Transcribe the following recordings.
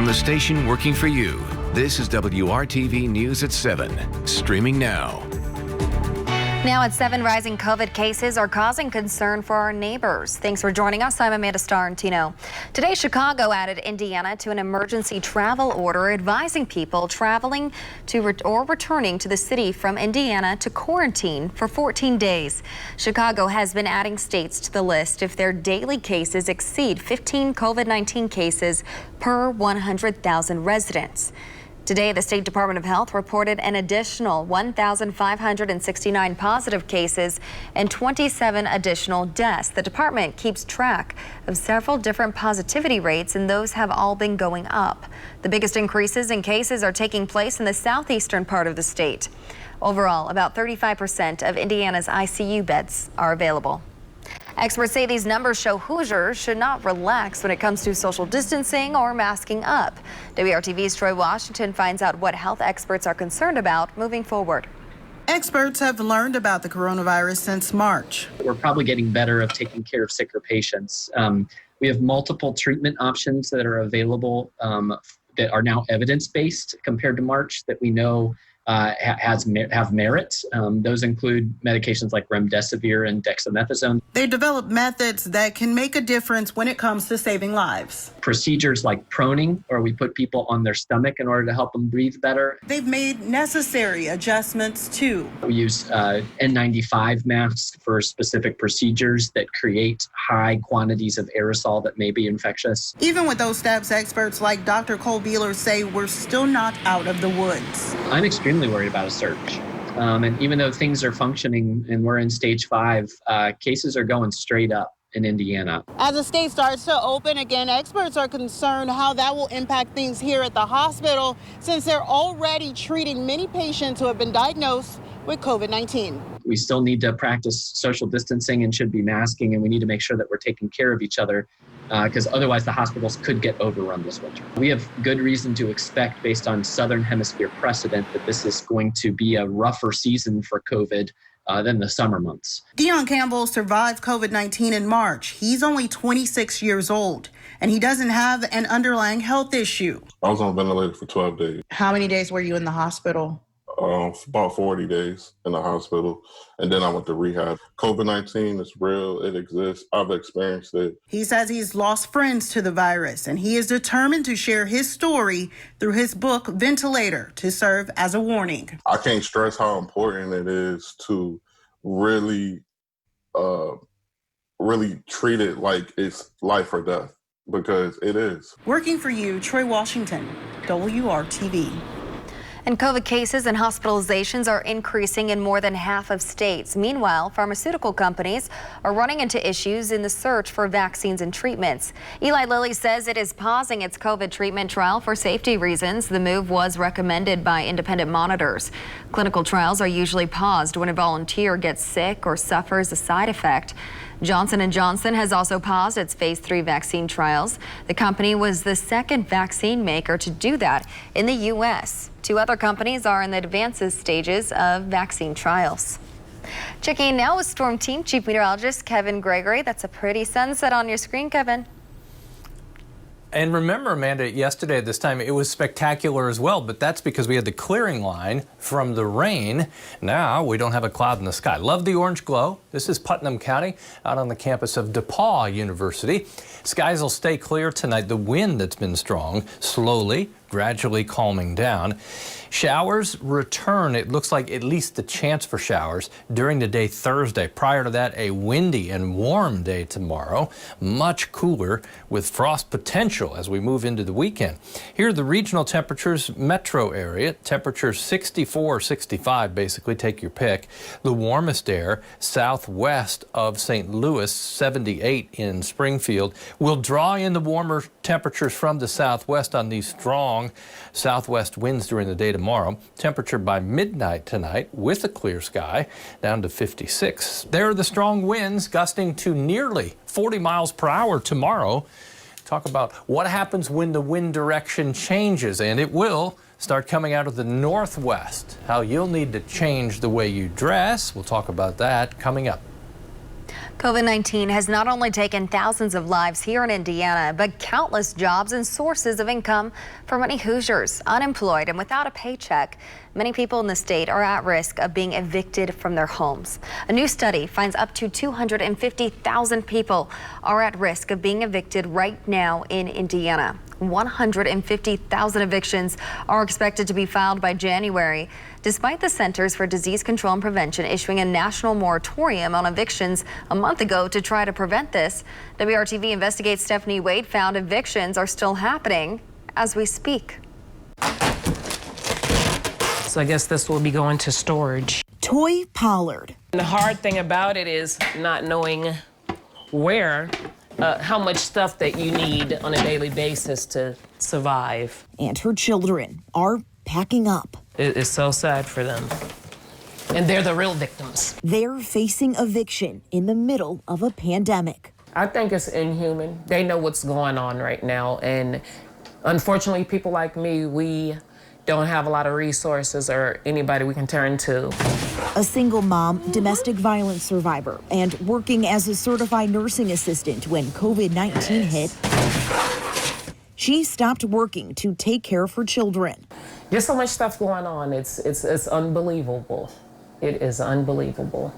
From the station working for you, this is WRTV News at 7, streaming now. Now at 7, rising COVID cases are causing concern for our neighbors. Thanks for joining us. I'm Amanda STARRANTINO. Today, Chicago added Indiana to an emergency travel order advising people traveling to or returning to the city from Indiana to quarantine for 14 days. Chicago has been adding states to the list if their daily cases exceed 15 COVID-19 cases per 100,000 residents. Today, the State Department of Health reported an additional 1,569 positive cases and 27 additional deaths. The department keeps track of several different positivity rates, and those have all been going up. The biggest increases in cases are taking place in the southeastern part of the state. Overall, about 35% of Indiana's ICU beds are available. Experts say these numbers show Hoosiers should not relax when it comes to social distancing or masking up. WRTV's Troy Washington finds out what health experts are concerned about moving forward. Experts have learned about the coronavirus since March. We're probably getting better at taking care of sicker patients. We have multiple treatment options that are available that are now evidence-based compared to March that we know have merit. Those include medications like remdesivir and dexamethasone. They develop methods that can make a difference when it comes to saving lives. Procedures like proning, where we put people on their stomach in order to help them breathe better. They've made necessary adjustments too. We use N95 masks for specific procedures that create high quantities of aerosol that may be infectious. Even with those steps, experts like Dr. Cole Beeler say we're still not out of the woods. I'm extremely worried about a surge. And even though things are functioning and we're in stage 5, cases are going straight up in Indiana. As the state starts to open again, experts are concerned how that will impact things here at the hospital since they're already treating many patients who have been diagnosed with COVID-19. We still need to practice social distancing and should be masking, and we need to make sure that we're taking care of each other because otherwise the hospitals could get overrun this winter. We have good reason to expect, based on Southern Hemisphere precedent, that this is going to be a rougher season for COVID than the summer months. Dion Campbell survived COVID-19 in March. He's only 26 years old, and he doesn't have an underlying health issue. I was on a ventilator for 12 days. How many days were you in the hospital? About 40 days in the hospital, and then I went to rehab. COVID-19 is real. It exists. I've experienced it. He says he's lost friends to the virus, and he is determined to share his story through his book, Ventilator, to serve as a warning. I can't stress how important it is to really treat it like it's life or death, because it is. Working for you, Troy Washington, WRTV. And COVID cases and hospitalizations are increasing in more than half of states. Meanwhile, pharmaceutical companies are running into issues in the search for vaccines and treatments. Eli Lilly says it is pausing its COVID treatment trial for safety reasons. The move was recommended by independent monitors. Clinical trials are usually paused when a volunteer gets sick or suffers a side effect. Johnson & Johnson has also paused its phase 3 vaccine trials. The company was the second vaccine maker to do that in the U.S. 2 other companies are in the advanced stages of vaccine trials. Checking in now with Storm Team Chief Meteorologist Kevin Gregory. That's a pretty sunset on your screen, Kevin. And remember, Amanda, yesterday at this time, it was spectacular as well, but that's because we had the clearing line from the rain. Now we don't have a cloud in the sky. Love the orange glow. This is Putnam County out on the campus of DePauw University. Skies will stay clear tonight. The wind that's been strong, slowly, gradually calming down. Showers return. It looks like at least the chance for showers during the day Thursday. Prior to that, a windy and warm day tomorrow. Much cooler with frost potential as we move into the weekend. Here are the regional temperatures. Metro area, temperatures 64, 65, basically, take your pick. The warmest air southwest of St. Louis, 78 in Springfield. We'll draw in the warmer temperatures from the southwest on these strong southwest winds during the day tomorrow. Temperature by midnight tonight with a clear sky down to 56. There are the strong winds gusting to nearly 40 miles per hour tomorrow. Talk about what happens when the wind direction changes, and it will start coming out of the northwest. How you'll need to change the way you dress. We'll talk about that coming up. COVID-19 has not only taken thousands of lives here in Indiana, but countless jobs and sources of income for many Hoosiers. Unemployed and without a paycheck, many people in the state are at risk of being evicted from their homes. A new study finds up to 250,000 people are at risk of being evicted right now in Indiana. 150,000 evictions are expected to be filed by January. Despite the Centers for Disease Control and Prevention issuing a national moratorium on evictions a month ago to try to prevent this, WRTV investigates Stephanie Wade found evictions are still happening as we speak. So I guess this will be going to storage. Toy Pollard. The hard thing about it is not knowing where, how much stuff that you need on a daily basis to survive. And her children are packing up. It is so sad for them. And they're the real victims. They're facing eviction in the middle of a pandemic. I think it's inhuman. They know what's going on right now. And unfortunately, people like me, we don't have a lot of resources or anybody we can turn to. A single mom, domestic violence survivor, and working as a certified nursing assistant when COVID-19 hit. She stopped working to take care of her children. There's so much stuff going on. It's unbelievable. It is unbelievable.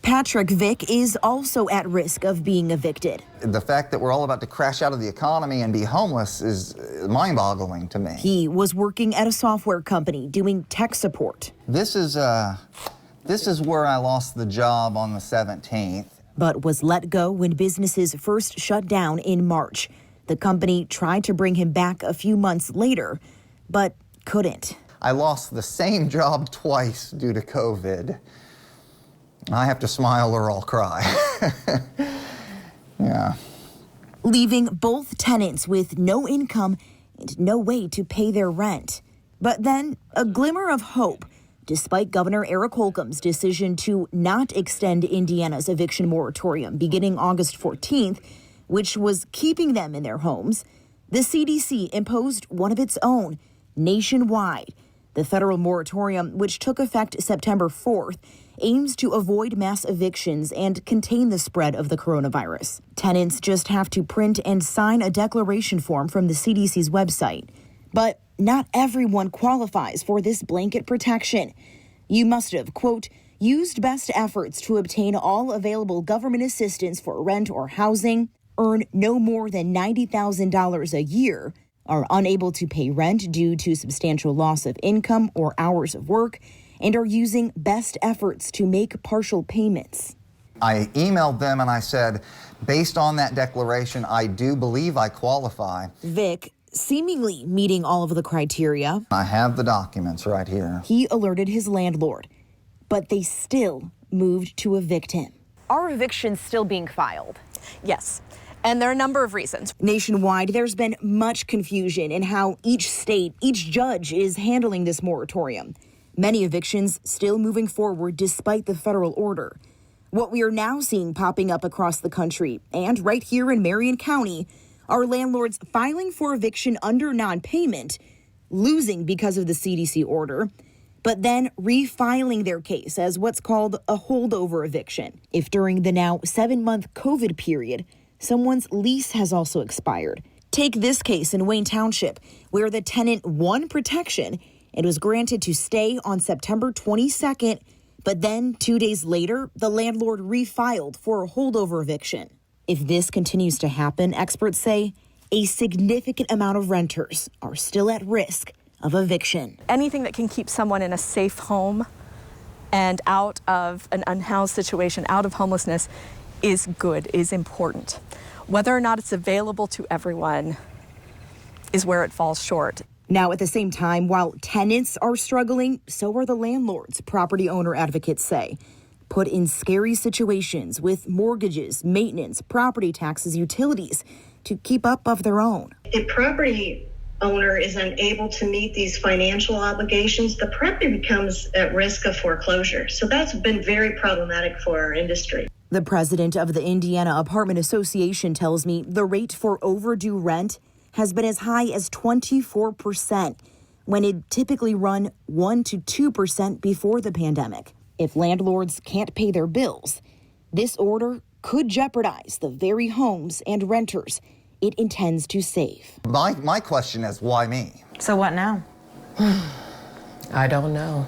Patrick Vick is also at risk of being evicted. The fact that we're all about to crash out of the economy and be homeless is mind-boggling to me. He was working at a software company doing tech support. This is where I lost the job on the 17th. But was let go when businesses first shut down in March. The company tried to bring him back a few months later, but couldn't. I lost the same job twice due to COVID. I have to smile or I'll cry. Yeah. Leaving both tenants with no income and no way to pay their rent. But then a glimmer of hope, despite Governor Eric Holcomb's decision to not extend Indiana's eviction moratorium beginning August 14th, which was keeping them in their homes. The CDC imposed one of its own, nationwide. The federal moratorium, which took effect September 4th, aims to avoid mass evictions and contain the spread of the coronavirus. Tenants just have to print and sign a declaration form from the CDC's website. But not everyone qualifies for this blanket protection. You must have, quote, used best efforts to obtain all available government assistance for rent or housing, earn no more than $90,000 a year, are unable to pay rent due to substantial loss of income or hours of work, and are using best efforts to make partial payments. I emailed them and I said, based on that declaration, I do believe I qualify. Vic, seemingly meeting all of the criteria. I have the documents right here. He alerted his landlord, but they still moved to evict him. Are evictions still being filed? Yes. And there are a number of reasons. Nationwide, there's been much confusion in how each state, each judge is handling this moratorium. Many evictions still moving forward despite the federal order. What we are now seeing popping up across the country and right here in Marion County are landlords filing for eviction under non-payment, losing because of the CDC order, but then refiling their case as what's called a holdover eviction. If during the now 7-month COVID period, someone's lease has also expired. Take this case in Wayne Township, where the tenant won protection and was granted to stay on September 22nd, but then 2 days later, the landlord refiled for a holdover eviction. If this continues to happen, experts say a significant amount of renters are still at risk of eviction. Anything that can keep someone in a safe home and out of an unhoused situation, out of homelessness, is good, is important. Whether or not it's available to everyone is where it falls short. Now, at the same time, while tenants are struggling, so are the landlords, property owner advocates say. Put in scary situations with mortgages, maintenance, property taxes, utilities to keep up of their own. If property owner is unable to meet these financial obligations, the property becomes at risk of foreclosure. So that's been very problematic for our industry. The president of the Indiana Apartment Association tells me the rate for overdue rent has been as high as 24%, when it typically run 1% to 2% before the pandemic. If landlords can't pay their bills, This order could jeopardize the very homes and renters it intends to save. My question is, why me? So what now? I don't know.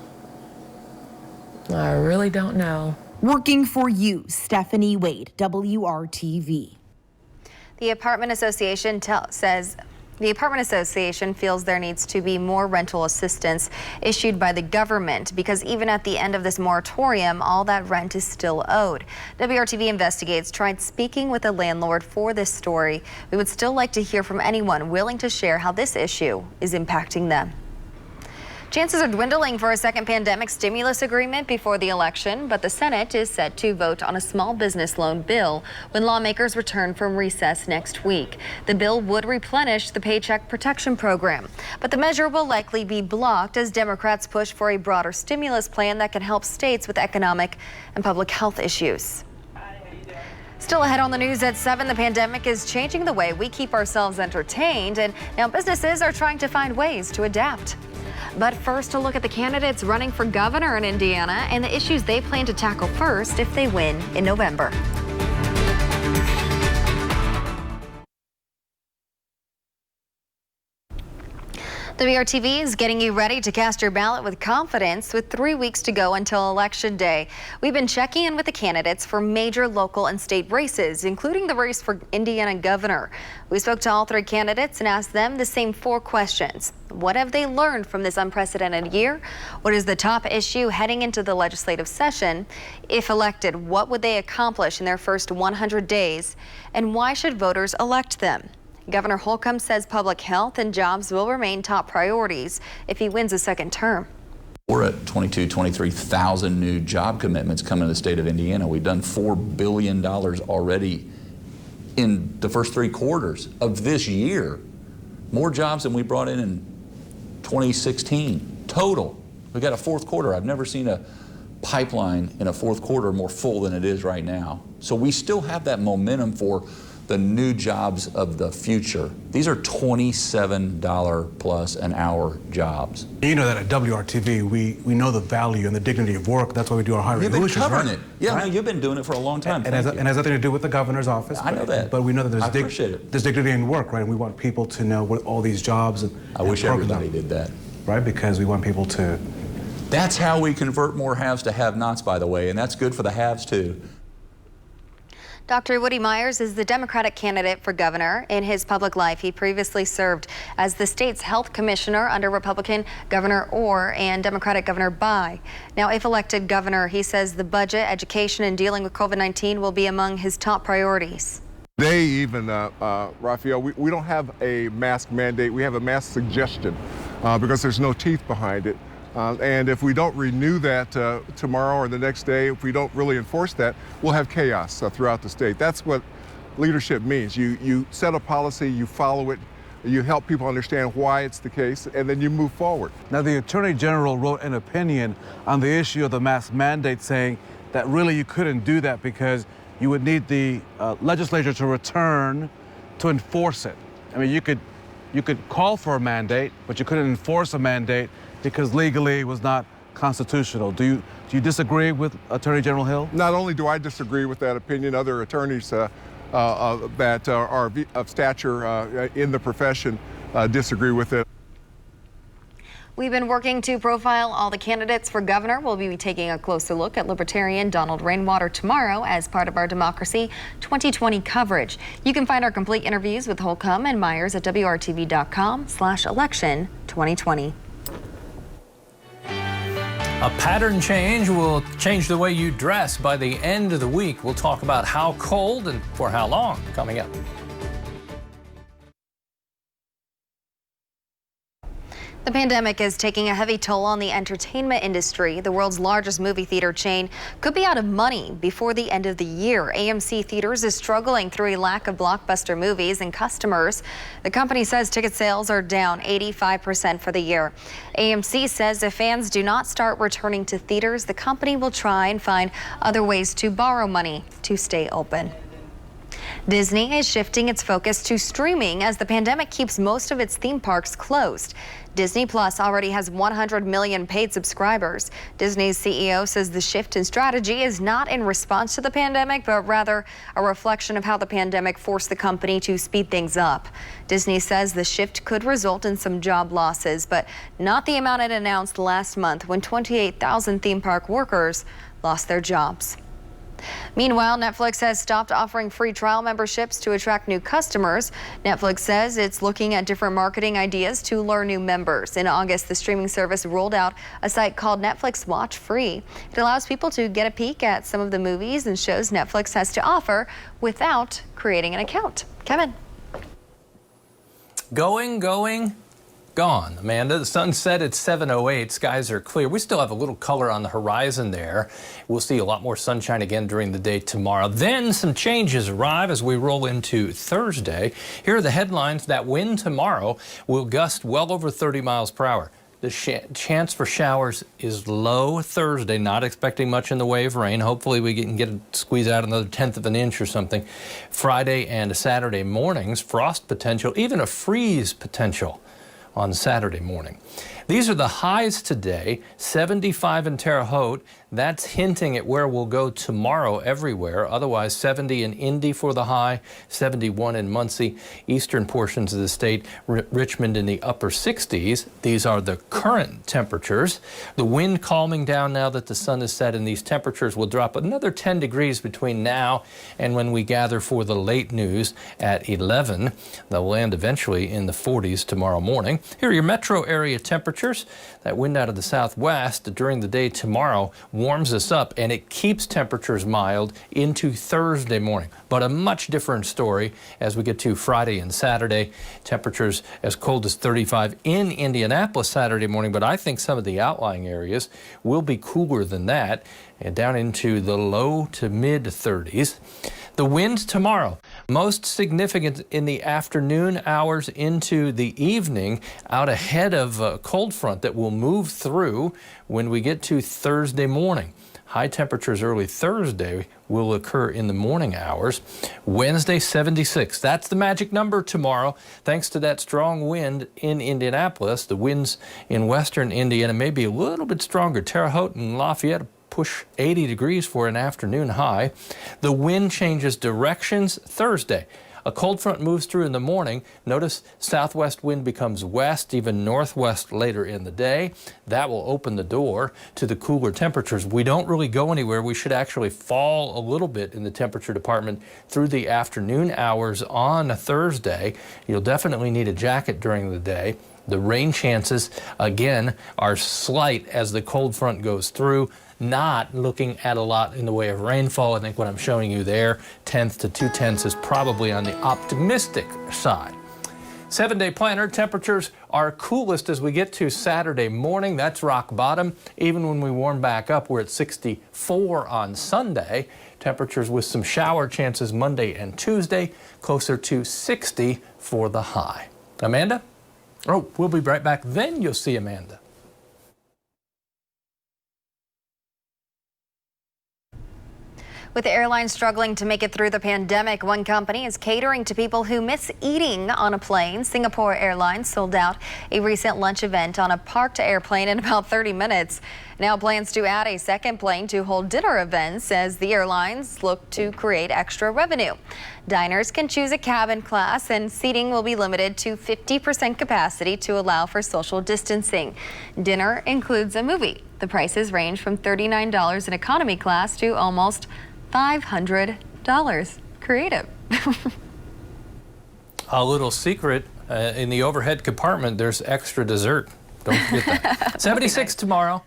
I really don't know. Working for you, Stephanie Wade, WRTV. The Apartment Association says the Apartment Association feels there needs to be more rental assistance issued by the government because even at the end of this moratorium, all that rent is still owed. WRTV Investigates tried speaking with a landlord for this story. We would still like to hear from anyone willing to share how this issue is impacting them. Chances are dwindling for a second pandemic stimulus agreement before the election, but the Senate is set to vote on a small business loan bill when lawmakers return from recess next week. The bill would replenish the Paycheck Protection Program, but the measure will likely be blocked as Democrats push for a broader stimulus plan that can help states with economic and public health issues. Still ahead on the news at 7, the pandemic is changing the way we keep ourselves entertained, and now businesses are trying to find ways to adapt. But first, a look at the candidates running for governor in Indiana and the issues they plan to tackle first if they win in November. WRTV is getting you ready to cast your ballot with confidence with 3 weeks to go until Election Day. We've been checking in with the candidates for major local and state races, including the race for Indiana governor. We spoke to all 3 candidates and asked them the same 4 questions. What have they learned from this unprecedented year? What is the top issue heading into the legislative session? If elected, what would they accomplish in their first 100 days? And why should voters elect them? Governor Holcomb says public health and jobs will remain top priorities if he wins a second term. We're at 23,000 new job commitments coming to the state of Indiana. We've done $4 billion already in the first 3 quarters of this year. More jobs than we brought in 2016 total. We got a fourth quarter. I've never seen a pipeline in a fourth quarter more full than it is right now. So we still have that momentum for the new jobs of the future. These are $27 plus an hour jobs. You know that at WRTV, we know the value and the dignity of work. That's why we do our hiring. You've been covering right? it. Yeah, right? no, you've been doing it for a long time. And it has nothing to do with the governor's office. I know that. But we know that there's there's dignity in work, right? And we want people to know what all these jobs I wish everybody did that. Right? Because we want people to... That's how we convert more haves to have-nots, by the way, and that's good for the haves, too. Dr. Woody Myers is the Democratic candidate for governor. In his public life, he previously served as the state's health commissioner under Republican Governor Orr and Democratic Governor Bai. Now, if elected governor, he says the budget, education, and dealing with COVID-19 will be among his top priorities. Today, even, Raphael, we don't have a mask mandate. We have a mask suggestion because there's no teeth behind it. And if we don't renew that tomorrow or the next day, if we don't really enforce that, we'll have chaos throughout the state. That's what leadership means. You set a policy, you follow it, you help people understand why it's the case, and then you move forward. Now, the Attorney General wrote an opinion on the issue of the mask mandate saying that really you couldn't do that because you would need the legislature to return to enforce it. I mean, you could call for a mandate, but you couldn't enforce a mandate because legally it was not constitutional. Do you disagree with Attorney General Hill? Not only do I disagree with that opinion, other attorneys that are of stature in the profession disagree with it. We've been working to profile all the candidates for governor. We'll be taking a closer look at Libertarian Donald Rainwater tomorrow as part of our Democracy 2020 coverage. You can find our complete interviews with Holcomb and Myers at WRTV.com/election2020. A pattern change will change the way you dress by the end of the week. We'll talk about how cold and for how long coming up. The pandemic is taking a heavy toll on the entertainment industry. The world's largest movie theater chain could be out of money before the end of the year. AMC Theaters is struggling through a lack of blockbuster movies and customers. The company says ticket sales are down 85% for the year. AMC says if fans do not start returning to theaters, the company will try and find other ways to borrow money to stay open. Disney is shifting its focus to streaming as the pandemic keeps most of its theme parks closed. Disney Plus already has 100 million paid subscribers. Disney's CEO says the shift in strategy is not in response to the pandemic, but rather a reflection of how the pandemic forced the company to speed things up. Disney says the shift could result in some job losses, but not the amount it announced last month when 28,000 theme park workers lost their jobs. Meanwhile, Netflix has stopped offering free trial memberships to attract new customers. Netflix says it's looking at different marketing ideas to lure new members. In August, the streaming service rolled out a site called Netflix Watch Free. It allows people to get a peek at some of the movies and shows Netflix has to offer without creating an account. Kevin. Gone. Amanda, the sun set at 7:08. Skies are clear. We still have a little color on the horizon there. We'll see a lot more sunshine again during the day tomorrow. Then some changes arrive as we roll into Thursday. Here are the headlines. That wind tomorrow will gust well over 30 miles per hour. The chance for showers is low Thursday, not expecting much in the way of rain. Hopefully we can squeeze out another 1/10 of an inch or something. Friday and Saturday mornings, frost potential, even a freeze potential on Saturday morning. These are the highs today. 75 in Terre Haute. That's hinting at where we'll go tomorrow everywhere. Otherwise, 70 in Indy for the high, 71 in Muncie. Eastern portions of the state, Richmond in the upper 60s. These are the current temperatures. The wind calming down now that the sun is set, and these temperatures will drop another 10 degrees between now and when we gather for the late news at 11. They'll land eventually in the 40s tomorrow morning. Here are your metro area temperatures. That wind out of the southwest during the day tomorrow warms us up, and it keeps temperatures mild into Thursday morning. But a much different story as we get to Friday and Saturday. Temperatures as cold as 35 in Indianapolis Saturday morning, but I think some of the outlying areas will be cooler than that, and down into the low to mid 30s. The wind tomorrow, most significant in the afternoon hours into the evening, out ahead of a cold front that will move through when we get to Thursday morning. High temperatures early Thursday will occur in the morning hours. Wednesday, 76. That's the magic number tomorrow. Thanks to that strong wind in Indianapolis, the winds in western Indiana may be a little bit stronger. Terre Haute and Lafayette push 80 degrees for an afternoon high. The wind changes directions Thursday. A cold front moves through in the morning. Notice southwest wind becomes west, even northwest later in the day. That will open the door to the cooler temperatures. We don't really go anywhere. We should actually fall a little bit in the temperature department through the afternoon hours on Thursday. You'll definitely need a jacket during the day. The rain chances, again, are slight as the cold front goes through. Not looking at a lot in the way of rainfall. I think what I'm showing you there, 1/10 to 2/10 is probably on the optimistic side. 7-day planner, temperatures are coolest as we get to Saturday morning. That's rock bottom. Even when we warm back up, we're at 64 on Sunday. Temperatures with some shower chances Monday and Tuesday, closer to 60 for the high. Amanda? Oh, we'll be right back. Then you'll see Amanda. With the airline struggling to make it through the pandemic, one company is catering to people who miss eating on a plane. Singapore Airlines sold out a recent lunch event on a parked airplane in about 30 minutes. Now plans to add a second plane to hold dinner events as the airlines look to create extra revenue. Diners can choose a cabin class, and seating will be limited to 50% capacity to allow for social distancing. Dinner includes a movie. The prices range from $39 in economy class to almost $500. Creative. A little secret, in the overhead compartment, there's extra dessert. Don't forget that. 76 tomorrow,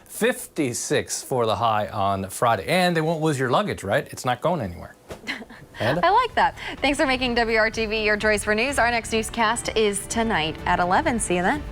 56 for the high on Friday. And they won't lose your luggage, right? It's not going anywhere. I like that. Thanks for making WRTV your choice for news. Our next newscast is tonight at 11. See you then.